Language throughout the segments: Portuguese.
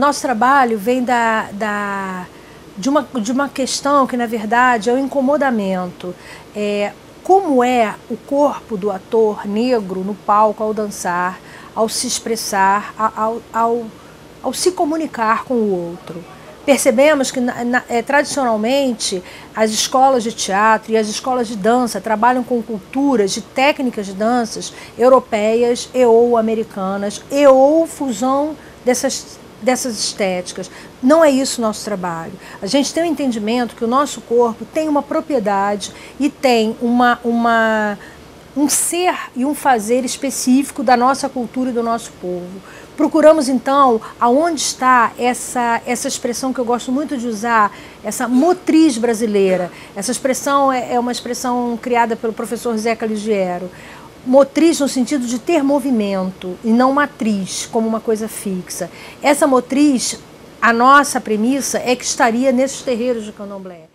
Nosso trabalho vem de uma questão que, na verdade, é o incomodamento. Como é o corpo do ator negro no palco ao dançar, ao se expressar, ao se comunicar com o outro. Percebemos que, tradicionalmente, as escolas de teatro e as escolas de dança trabalham com culturas e técnicas de danças europeias e ou americanas e ou fusão dessas estéticas. Não é isso o nosso trabalho. A gente tem um entendimento que o nosso corpo tem uma propriedade e tem um ser e um fazer específico da nossa cultura e do nosso povo. Procuramos, então, aonde está essa expressão que eu gosto muito de usar, essa motriz brasileira. Essa expressão é uma expressão criada pelo professor Zeca Ligiero. Motriz no sentido de ter movimento e não matriz, como uma coisa fixa. Essa motriz, a nossa premissa é que estaria nesses terreiros de candomblé.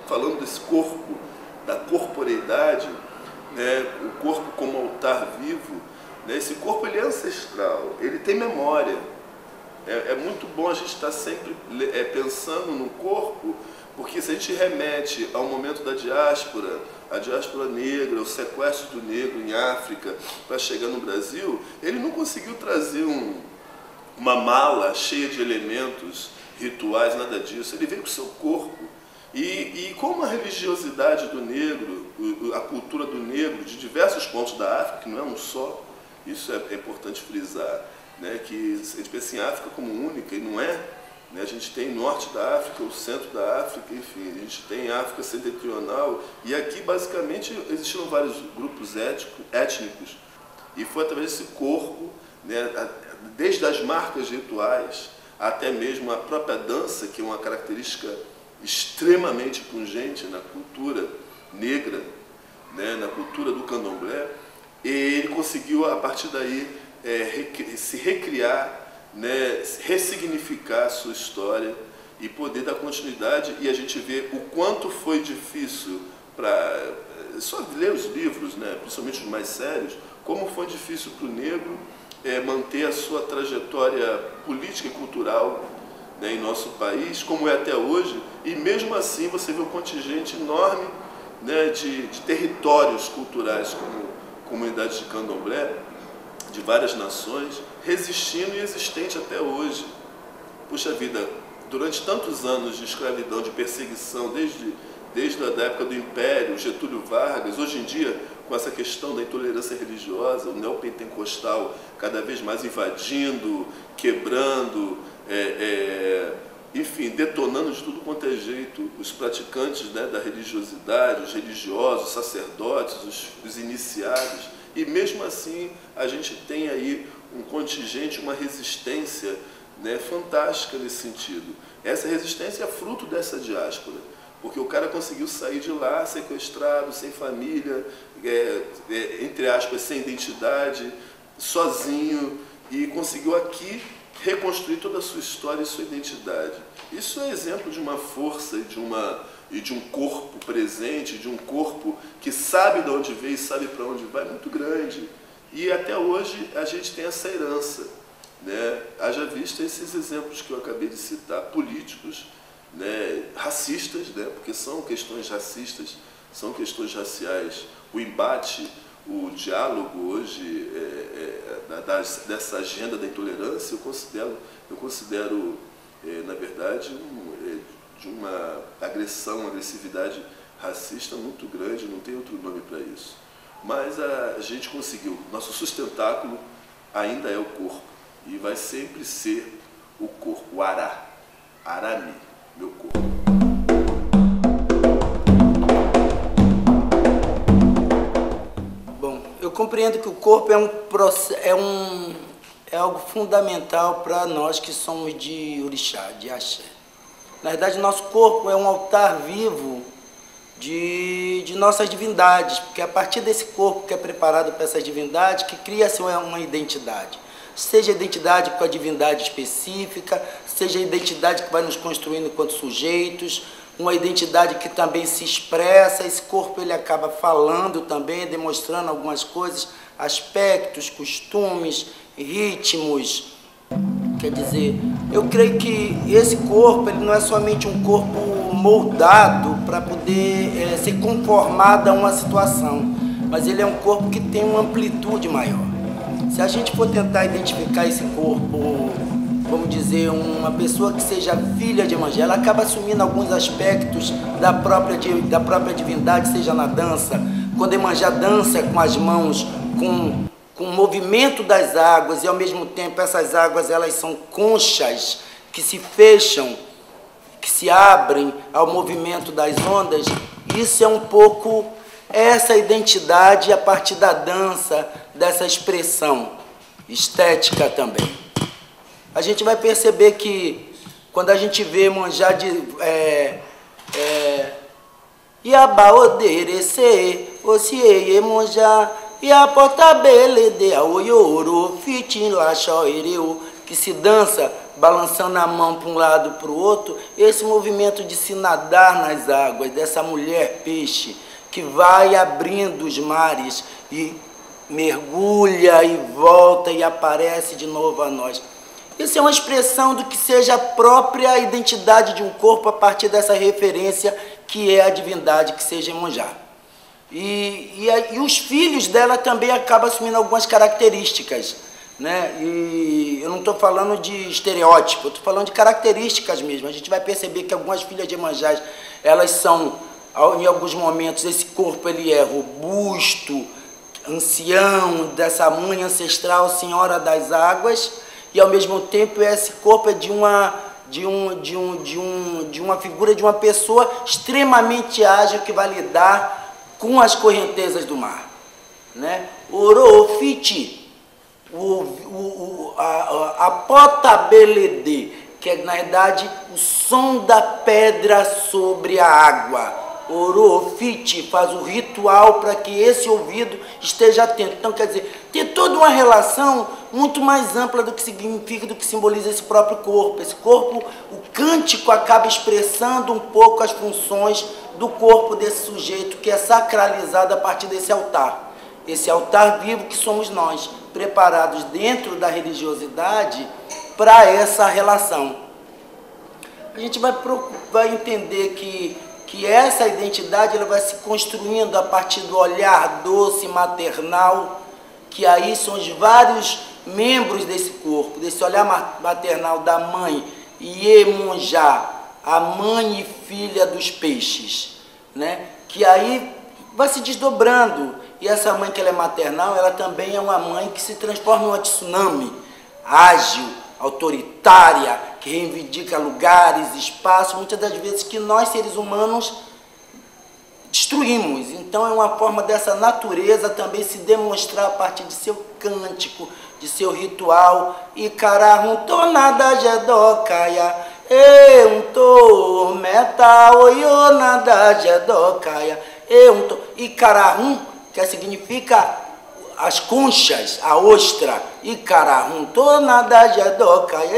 Falando desse corpo, da corporeidade, né, o corpo como altar vivo, né, esse corpo ele é ancestral, ele tem memória. É muito bom a gente estar sempre pensando no corpo, porque se a gente remete ao momento da diáspora, a diáspora negra, o sequestro do negro em África para chegar no Brasil, ele não conseguiu trazer uma mala cheia de elementos rituais, nada disso. Ele veio com o seu corpo. E como a religiosidade do negro, a cultura do negro de diversos pontos da África, que não é um só, isso é importante frisar, né, que a gente pensa em África como única e não é, né, a gente tem norte da África, o centro da África, enfim, a gente tem África setentrional e aqui basicamente existiram vários grupos étnicos e foi através desse corpo, né, desde as marcas rituais até mesmo a própria dança, que é uma característica extremamente pungente na cultura negra, né, na cultura do candomblé, e ele conseguiu a partir daí se recriar, né, ressignificar a sua história e poder dar continuidade. E a gente vê o quanto foi difícil para só ler os livros, né, principalmente os mais sérios, como foi difícil para o negro manter a sua trajetória política e cultural, né, em nosso país, como é até hoje, e mesmo assim você vê um contingente enorme, né, de territórios culturais como comunidades de candomblé, de várias nações, resistindo e existente até hoje. Puxa vida, durante tantos anos de escravidão, de perseguição, desde a época do Império, Getúlio Vargas, hoje em dia, com essa questão da intolerância religiosa, o neopentecostal cada vez mais invadindo, quebrando, enfim, detonando de tudo quanto é jeito os praticantes, né, da religiosidade, os religiosos, os sacerdotes, os iniciados, e mesmo assim a gente tem aí um contingente, uma resistência, né, fantástica nesse sentido. Essa resistência é fruto dessa diáspora, porque o cara conseguiu sair de lá sequestrado, sem família, entre aspas, sem identidade, sozinho, e conseguiu aqui reconstruir toda a sua história e sua identidade. Isso é exemplo de uma força e de um corpo presente, de um corpo que sabe de onde veio e sabe para onde vai, muito grande. E até hoje a gente tem essa herança, né? Haja vista esses exemplos que eu acabei de citar, políticos, né, racistas, né, porque são questões racistas, são questões raciais. O embate, o diálogo hoje dessa agenda da intolerância, eu considero na verdade, de uma agressão, uma agressividade racista muito grande, não tem outro nome para isso. Mas a gente conseguiu, nosso sustentáculo ainda é o corpo, e vai sempre ser o corpo, o Ará, Arami, meu corpo. Bom, eu compreendo que o corpo é algo fundamental para nós que somos de orixá, de axé. Na verdade, nosso corpo é um altar vivo de nossas divindades, porque é a partir desse corpo que é preparado para essas divindades que cria-se uma identidade. Seja a identidade com a divindade específica, seja a identidade que vai nos construindo enquanto sujeitos, uma identidade que também se expressa. Esse corpo ele acaba falando também, demonstrando algumas coisas, aspectos, costumes, ritmos. Quer dizer, eu creio que esse corpo ele não é somente um corpo moldado para poder ser conformado a uma situação, mas ele é um corpo que tem uma amplitude maior. Se a gente for tentar identificar esse corpo, vamos dizer, uma pessoa que seja filha de Iemanjá, ela acaba assumindo alguns aspectos da própria divindade, seja na dança, quando Iemanjá dança com as mãos, com o movimento das águas, e ao mesmo tempo essas águas elas são conchas que se fecham, que se abrem ao movimento das ondas. Isso é um pouco essa identidade a partir da dança, dessa expressão estética também. A gente vai perceber que quando a gente vê Iemanjá de Iabaoderece, Osiei Iemanjá, Iapotabelede, Aoioro, Fitin Lachoereu, que se dança balançando a mão para um lado para o outro, esse movimento de se nadar nas águas, dessa mulher peixe, que vai abrindo os mares e mergulha e volta e aparece de novo a nós. Isso é uma expressão do que seja a própria identidade de um corpo a partir dessa referência que é a divindade, que seja Iemanjá. E os filhos dela também acabam assumindo algumas características, né? E eu não estou falando de estereótipo, eu estou falando de características mesmo. A gente vai perceber que algumas filhas de Iemanjá, elas são, em alguns momentos, esse corpo ele é robusto, ancião, dessa mãe ancestral, senhora das águas, e ao mesmo tempo esse corpo é de uma figura de uma pessoa extremamente ágil que vai lidar com as correntezas do mar, né? Orofiti, a potabelede, que é na verdade o som da pedra sobre a água. Orofiti faz o ritual para que esse ouvido esteja atento. Então, quer dizer, tem toda uma relação muito mais ampla do que significa, do que simboliza esse próprio corpo. Esse corpo, o cântico acaba expressando um pouco as funções do corpo desse sujeito, que é sacralizado a partir desse altar. Esse altar vivo que somos nós, preparados dentro da religiosidade para essa relação. A gente vai entender que essa identidade ela vai se construindo a partir do olhar doce, maternal, que aí são os vários membros desse corpo, desse olhar maternal da mãe, Iemanjá, a mãe e filha dos peixes, né? Que aí vai se desdobrando. E essa mãe que ela é maternal, ela também é uma mãe que se transforma em uma tsunami, ágil, autoritária, que reivindica lugares, espaços, muitas das vezes que nós, seres humanos, destruímos. Então é uma forma dessa natureza também se demonstrar a partir de seu cântico, de seu ritual. E cararuntonada jedokaya, meta oionada jedokaya, e cararun, que significa as conchas, a ostra, e cararrum, tonada jedokaya,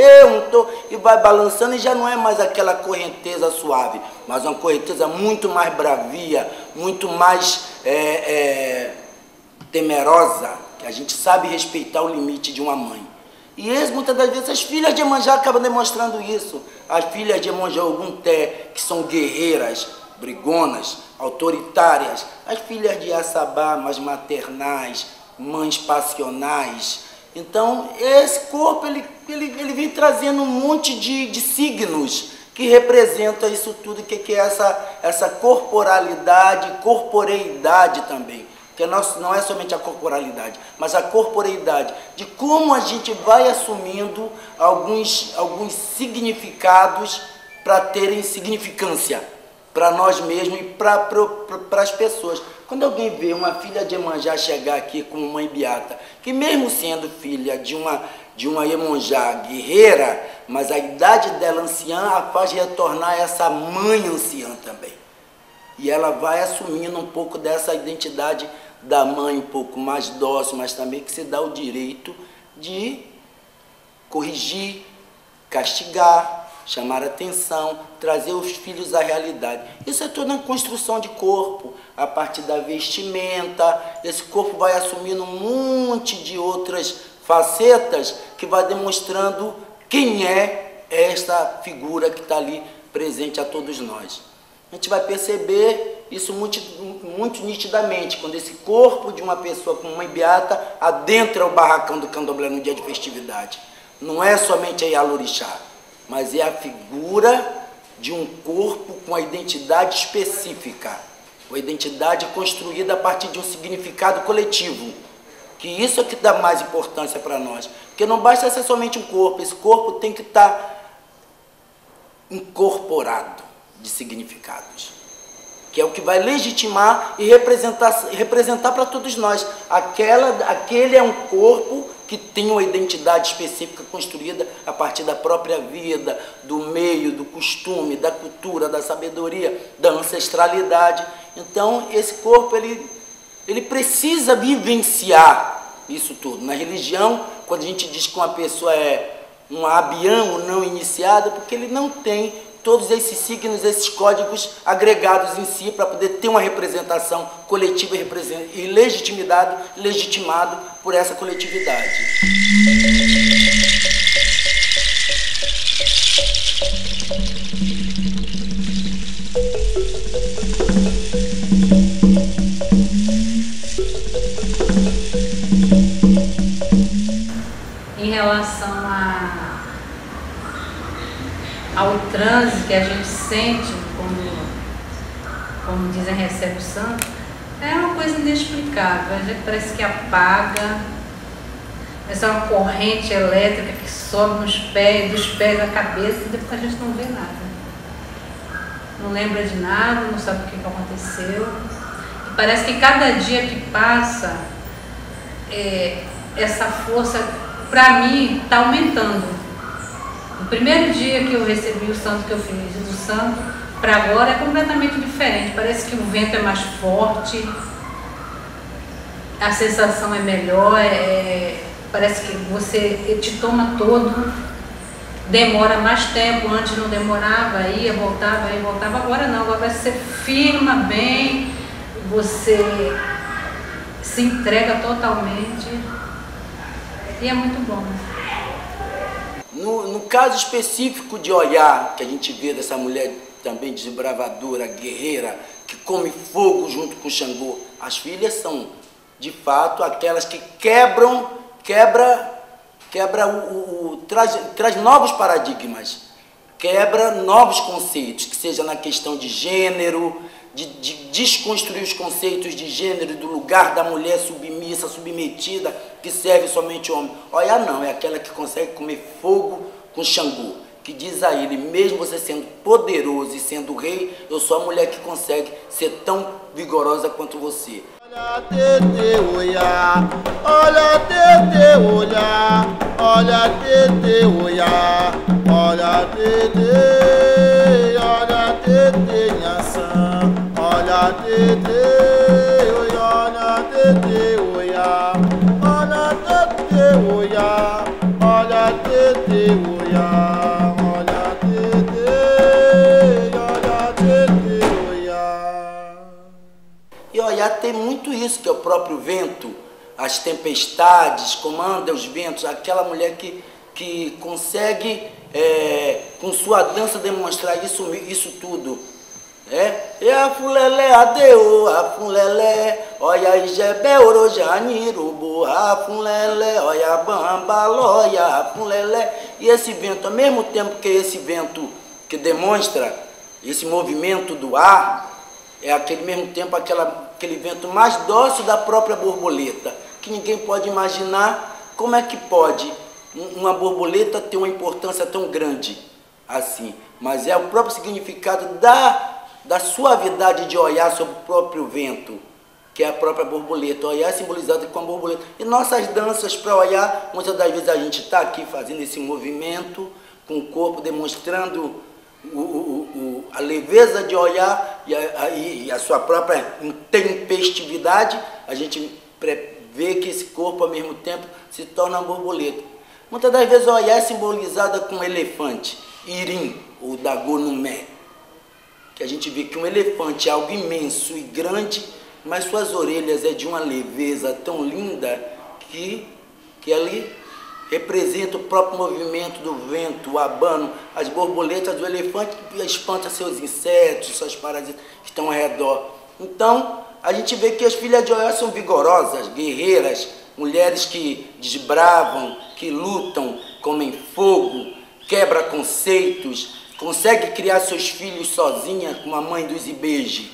e vai balançando, e já não é mais aquela correnteza suave, mas uma correnteza muito mais bravia, muito mais temerosa, que a gente sabe respeitar o limite de uma mãe. E muitas das vezes as filhas de Iemanjá acabam demonstrando isso. As filhas de Iemanjá Ogunté, que são guerreiras, brigonas, autoritárias. As filhas de Iaçabá, mais maternais, mães passionais. Então, esse corpo, ele vem trazendo um monte de signos que representam isso tudo, que é essa corporalidade, corporeidade também. Que não é somente a corporalidade, mas a corporeidade, de como a gente vai assumindo alguns significados para terem significância para nós mesmos e para as pessoas. Quando alguém vê uma filha de Iemanjá chegar aqui com uma mãe beata, que mesmo sendo filha de uma Iemanjá guerreira, mas a idade dela anciã a faz retornar essa mãe anciã também. E ela vai assumindo um pouco dessa identidade da mãe, um pouco mais dócil, mas também que se dá o direito de corrigir, castigar, chamar atenção, trazer os filhos à realidade. Isso é toda uma construção de corpo, a partir da vestimenta. Esse corpo vai assumindo um monte de outras facetas que vai demonstrando quem é esta figura que está ali presente a todos nós. A gente vai perceber isso muito nitidamente, quando esse corpo de uma pessoa com mãe beata adentra o barracão do candomblé no dia de festividade. Não é somente a Yalorixá, mas é a figura de um corpo com a identidade específica, uma identidade construída a partir de um significado coletivo, que isso é que dá mais importância para nós, porque não basta ser somente um corpo, esse corpo tem que estar incorporado de significados, que é o que vai legitimar e representar para todos nós. Aquele é um corpo que tem uma identidade específica construída a partir da própria vida, do meio, do costume, da cultura, da sabedoria, da ancestralidade. Então, esse corpo, ele precisa vivenciar isso tudo. Na religião, quando a gente diz que uma pessoa é um abião ou não iniciado, porque ele não tem todos esses signos, esses códigos agregados em si para poder ter uma representação coletiva e legitimado por essa coletividade. Em relação ao transe que a gente sente quando dizem recebe o santo, é uma coisa inexplicável. A gente parece que apaga, essa é uma corrente elétrica que sobe nos pés, dos pés à cabeça, e depois a gente não vê nada. Não lembra de nada, não sabe o que aconteceu. E parece que cada dia que passa, essa força, para mim, está aumentando. O primeiro dia que eu recebi o santo, que eu fiz do santo, para agora é completamente diferente. Parece que o vento é mais forte, a sensação é melhor, parece que você te toma todo, demora mais tempo. Antes não demorava, ia, voltava, agora não, agora você firma bem, você se entrega totalmente e é muito bom. No caso específico de Oyá, que a gente vê dessa mulher também desbravadora, guerreira, que come fogo junto com Xangô, as filhas são, de fato, aquelas que traz novos paradigmas, quebra novos conceitos, que seja na questão de gênero, de desconstruir os conceitos de gênero, do lugar da mulher submissa, submetida, que serve somente o homem. Olha, não, é aquela que consegue comer fogo com Xangô, que diz a ele, mesmo você sendo poderoso e sendo rei, eu sou a mulher que consegue ser tão vigorosa quanto você. Olha tete oya, olha tete oya, olha tete oya, olha tete nhaçã, olha tete oya, olha tete oya, olha tete oya, olha tete oya. E Oyá tem muito isso, que é o próprio vento, as tempestades, comanda os ventos, aquela mulher que consegue, com sua dança, demonstrar isso tudo. E a fulelé adeu, a fulelé, olha ijebe orojanirubu, a fulelé, olha bambaloia, a fulelé. E esse vento, ao mesmo tempo que esse vento que demonstra esse movimento do ar, é aquele mesmo tempo aquele vento mais dócil da própria borboleta, que ninguém pode imaginar como é que pode uma borboleta ter uma importância tão grande assim. Mas é o próprio significado da suavidade de Oyá sobre o próprio vento, que é a própria borboleta. Oyá é simbolizada com a borboleta. E nossas danças para Oyá, muitas das vezes a gente está aqui fazendo esse movimento, com o corpo demonstrando a leveza de Oyá e a sua própria intempestividade. A gente vê que esse corpo, ao mesmo tempo, se torna uma borboleta. Muitas das vezes Oyá é simbolizada com um elefante. Irim, ou Dagonumé, que a gente vê que um elefante é algo imenso e grande, mas suas orelhas é de uma leveza tão linda que ali representa o próprio movimento do vento, o abano, as borboletas do elefante que espanta seus insetos, seus parasitas que estão ao redor. Então, a gente vê que as filhas de Oiá são vigorosas, guerreiras, mulheres que desbravam, que lutam, comem fogo, quebra conceitos, consegue criar seus filhos sozinha, como a mãe dos Ibeji.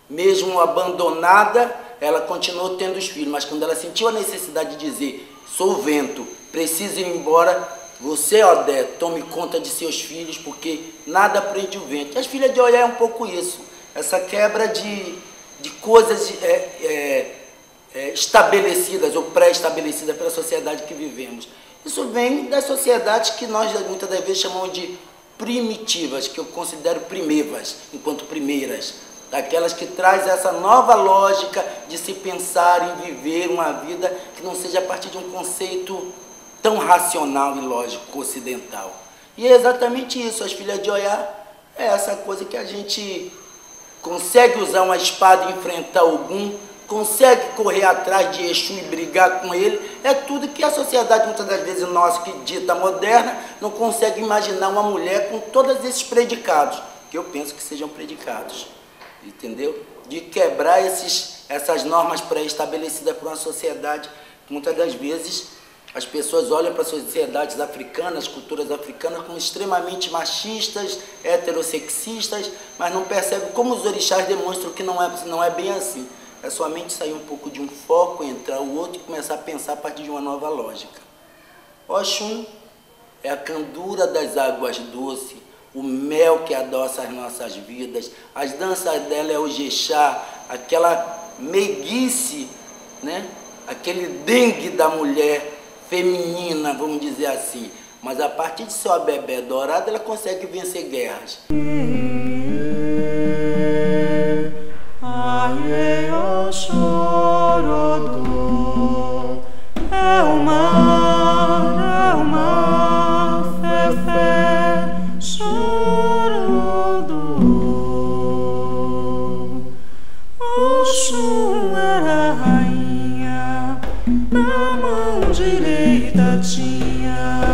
Mesmo abandonada, ela continuou tendo os filhos, mas quando ela sentiu a necessidade de dizer, sou o vento, preciso ir embora, você, Odé, tome conta de seus filhos, porque nada prende o vento. E as filhas de Oiá é um pouco isso, essa quebra de coisas estabelecidas ou pré-estabelecidas pela sociedade que vivemos. Isso vem das sociedades que nós muitas das vezes chamamos de primitivas, que eu considero primevas, enquanto primeiras, daquelas que traz essa nova lógica de se pensar em viver uma vida que não seja a partir de um conceito tão racional e lógico ocidental. E é exatamente isso, as filhas de Oiá é essa coisa que a gente consegue usar uma espada e enfrentar Ogum, consegue correr atrás de Exu e brigar com ele, é tudo que a sociedade, muitas das vezes nossa, que dita moderna, não consegue imaginar uma mulher com todos esses predicados, que eu penso que sejam predicados, entendeu? De quebrar essas normas pré-estabelecidas por uma sociedade, que muitas das vezes as pessoas olham para as sociedades africanas, culturas africanas, como extremamente machistas, heterossexistas, mas não percebem como os orixás demonstram que não é bem assim. É somente sair um pouco de um foco, entrar o outro e começar a pensar a partir de uma nova lógica. Oxum é a candura das águas doces, o mel que adoça as nossas vidas. As danças dela é o jexá, aquela meiguice, né? Aquele dengue da mulher feminina, vamos dizer assim. Mas a partir de seu abebé dourado, ela consegue vencer guerras. Aie o chorodo, é o mar, fefé, chorodo. Oxum era a rainha, na mão direita tinha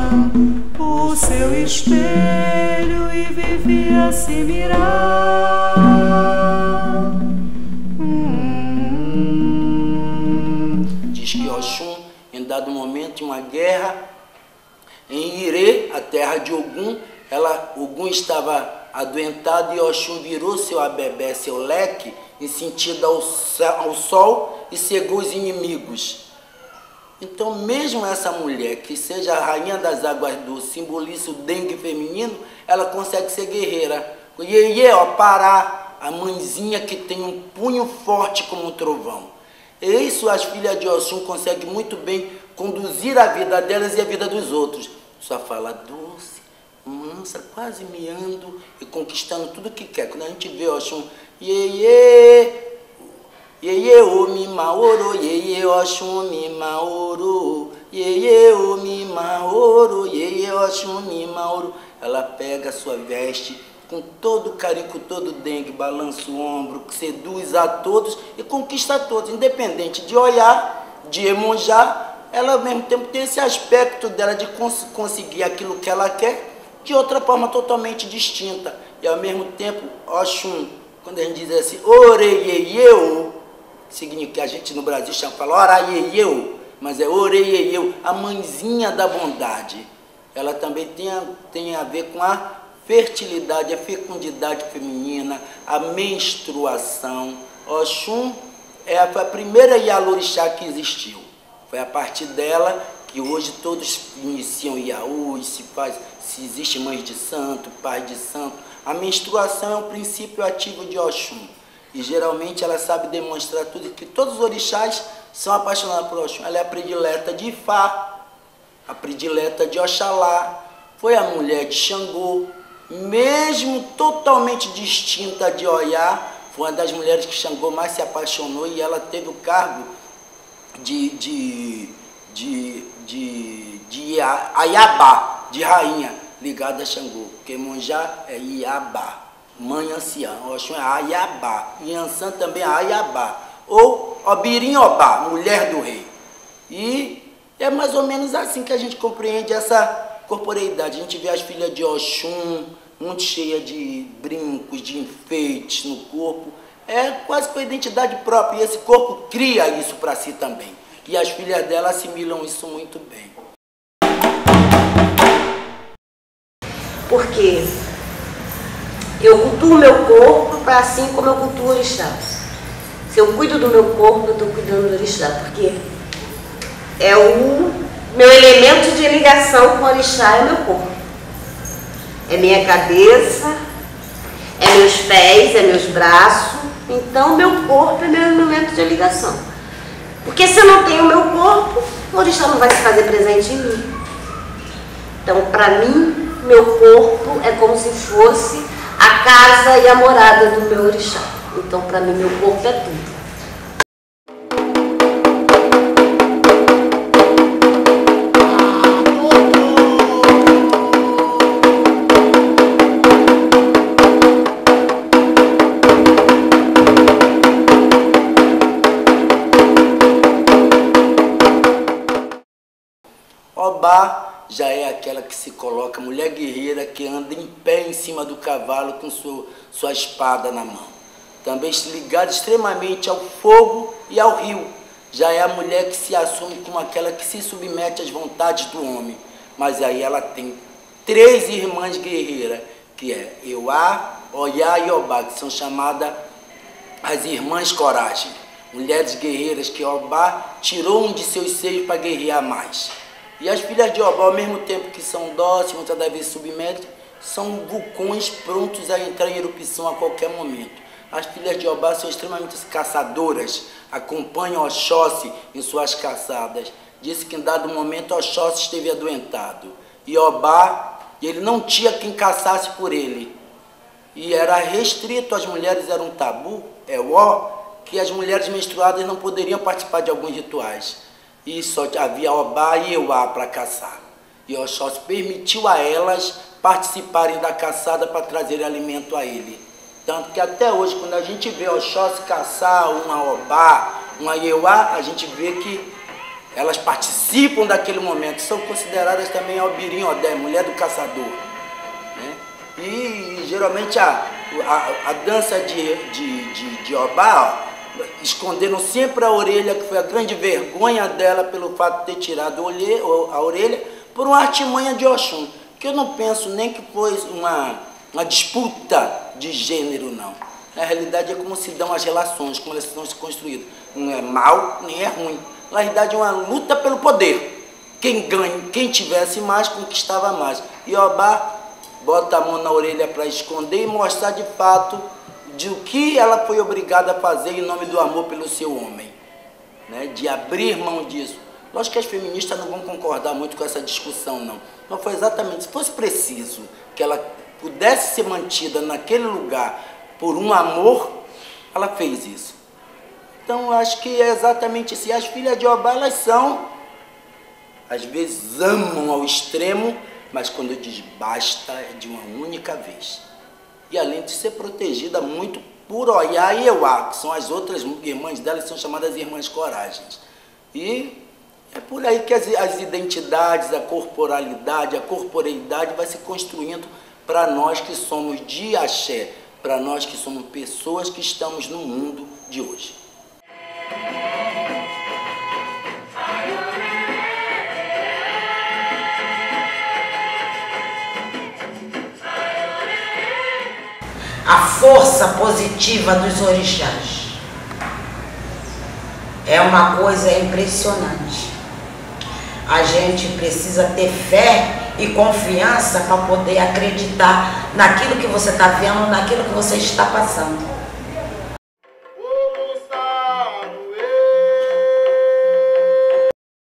o seu espelho e vivia a se mirar. Em dado momento, em uma guerra, em Irê, a terra de Ogum, Ogum estava adoentado e Oxum virou seu abebé, seu leque, em sentido ao sol e cegou os inimigos. Então, mesmo essa mulher, que seja a rainha das águas doces, simboliza o dengue feminino, ela consegue ser guerreira. O Iê, ó, Pará, a mãezinha que tem um punho forte como um trovão. E isso as filhas de Oxum conseguem muito bem conduzir a vida delas e a vida dos outros. Sua fala doce, mansa, quase miando e conquistando tudo que quer. Quando a gente vê Oxum, Iê, o mi maoro, Iê, Oxum mi maoro, Iê, o mi maoro, Iê, Oxum mi maoro. Ela pega a sua veste com todo o carinho, com todo o dengue, balança o ombro, seduz a todos e conquista a todos, independente de Oiá, de Emonjá, ela ao mesmo tempo tem esse aspecto dela de conseguir aquilo que ela quer de outra forma totalmente distinta. E ao mesmo tempo, Oxum, quando a gente diz assim, Oreieieu, significa que a gente no Brasil fala Oraieieu, mas é Oreieieu, a mãezinha da bondade. Ela também tem a ver com a fertilidade, a fecundidade feminina, a menstruação. Oxum foi a primeira Ialorixá que existiu. Foi a partir dela que hoje todos iniciam Iaú, se existe mães de santo, pais de santo. A menstruação é um princípio ativo de Oxum. E geralmente ela sabe demonstrar tudo, que todos os orixás são apaixonados por Oxum. Ela é a predileta de Ifá, a predileta de Oxalá, foi a mulher de Xangô. Mesmo totalmente distinta de Oiá, foi uma das mulheres que Xangô mais se apaixonou e ela teve o cargo de Ayabá, de rainha. ligada a Xangô. Porque Iemonjá é Iabá, mãe anciã. Oxum é Ayabá. Iansã também é Ayabá. Ou Obirim-Obá, mulher do rei. E é mais ou menos assim que a gente compreende essa corporeidade. A gente vê as filhas de Oxum, muito cheia de brincos, de enfeites no corpo. É quase que uma identidade própria. E esse corpo cria isso para si também. E as filhas dela assimilam isso muito bem. Porque eu cultuo o meu corpo assim como eu cultuo o orixá. Se eu cuido do meu corpo, eu estou cuidando do orixá. Porque é o meu elemento de ligação com o orixá, é meu corpo. É minha cabeça, é meus pés, é meus braços. Então, meu corpo é meu elemento de ligação. Porque se eu não tenho o meu corpo, o orixá não vai se fazer presente em mim. Então, para mim, meu corpo é como se fosse a casa e a morada do meu orixá. Então, para mim, meu corpo é tudo. Obá já é aquela que se coloca, mulher guerreira que anda em pé em cima do cavalo com sua espada na mão. Também ligada extremamente ao fogo e ao rio. Já é a mulher que se assume como aquela que se submete às vontades do homem. Mas aí ela tem 3 irmãs guerreiras, que é Euá, Oyá e Obá, que são chamadas as irmãs coragem. Mulheres guerreiras que Obá tirou um de seus seios para guerrear mais. E as filhas de Obá, ao mesmo tempo que são dóceis, muitas das vezes submetem, são vulcões prontos a entrar em erupção a qualquer momento. As filhas de Obá são extremamente caçadoras, acompanham Oxóssi em suas caçadas. Disse que em dado momento Oxóssi esteve adoentado. E Obá, ele não tinha quem caçasse por ele. E era restrito, as mulheres, era um tabu, que as mulheres menstruadas não poderiam participar de alguns rituais. E só havia Obá e Euá para caçar. E Oxóssi permitiu a elas participarem da caçada para trazer alimento a ele. Tanto que até hoje, quando a gente vê Oxóssi caçar uma Obá, uma Euá, a gente vê que elas participam daquele momento. São consideradas também a Obirim-Odé, mulher do caçador. Né? E geralmente a dança de Obá, esconderam sempre a orelha, que foi a grande vergonha dela pelo fato de ter tirado a orelha por uma artimanha de Oxum, que eu não penso nem que foi uma disputa de gênero, não. Na realidade é como se dão as relações, como elas estão se construídas. Não é mal, nem é ruim. Na realidade é uma luta pelo poder. Quem ganha, quem tivesse mais, conquistava mais. E Obá bota a mão na orelha para esconder e mostrar de fato de o que ela foi obrigada a fazer em nome do amor pelo seu homem, né? De abrir mão disso. Lógico que as feministas não vão concordar muito com essa discussão, não. Mas foi exatamente, se fosse preciso que ela pudesse ser mantida naquele lugar por um amor, ela fez isso. Então, eu acho que é exatamente isso. E as filhas de Obá, elas são, às vezes amam ao extremo, mas quando diz basta, é de uma única vez. E além de ser protegida muito por Oyá e Euá, que são as outras irmãs dela, que são chamadas irmãs coragens. E é por aí que as identidades, a corporalidade, a corporeidade vai se construindo para nós que somos de axé, para nós que somos pessoas que estamos no mundo de hoje. A força positiva dos orixás é uma coisa impressionante. A gente precisa ter fé e confiança para poder acreditar naquilo que você está vendo, naquilo que você está passando.